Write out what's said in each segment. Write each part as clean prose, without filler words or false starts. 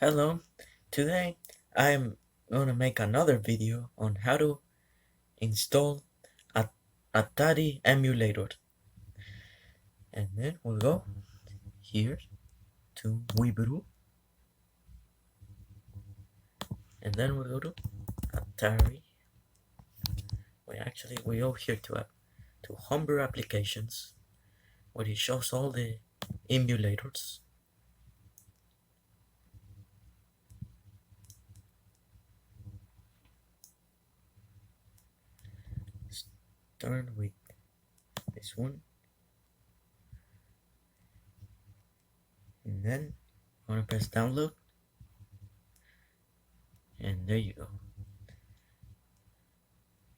Hello, today I'm gonna make another video on how to install a atari emulator. And then we'll go here to Wii, and then we'll go to Atari. We go here to Homebrew Applications, where it shows all the emulators. Start with this one, and then I'm gonna press download, and there you go.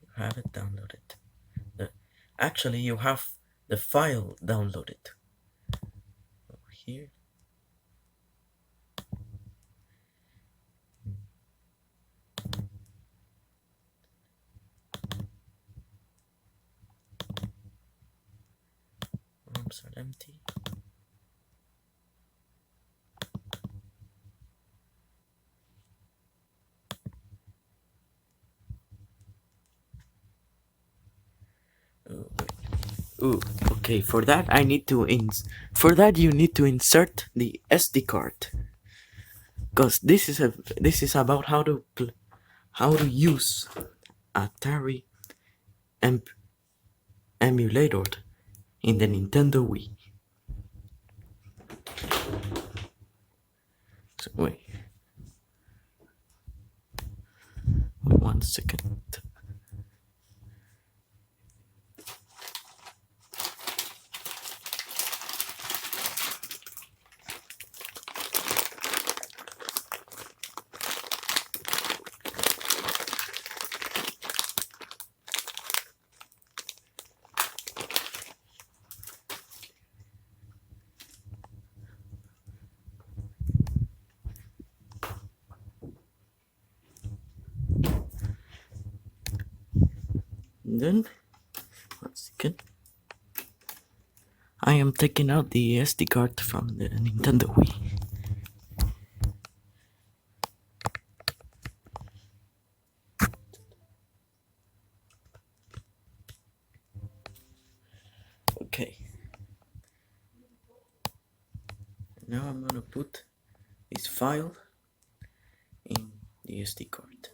You have it downloaded. Actually, you have the file downloaded. Over here. Rooms are empty. Oh, wait. Ooh, okay. For that, you need to insert the SD card, because this is about how to use Atari em emulator in the Nintendo Wii. So wait, 1 second. And then 1 second. I am taking out the SD card from the Nintendo Wii. Okay. Now I'm gonna put this file in the SD card.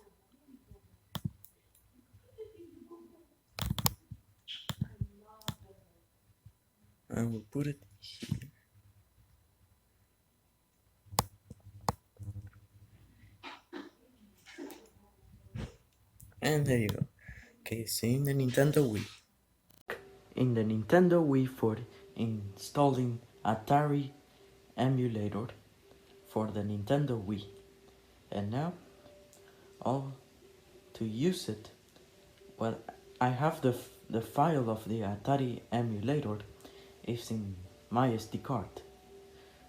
I will put it here. And there you go. Okay, see in the Nintendo Wii. In the Nintendo Wii for installing Atari emulator for the Nintendo Wii. And now, all to use it, well, I have the file of the Atari emulator is in my SD card.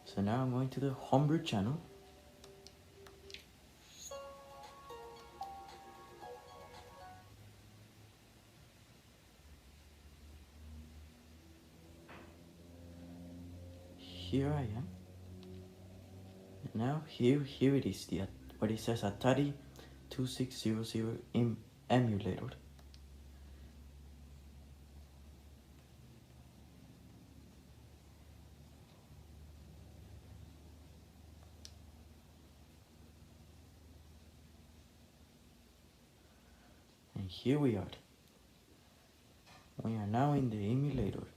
So now I'm going to the Homebrew channel. Here I am. And now here it is, what it says Atari 2600 emulator. And here we are. We are now in the emulator.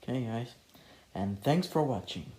Okay guys, and thanks for watching.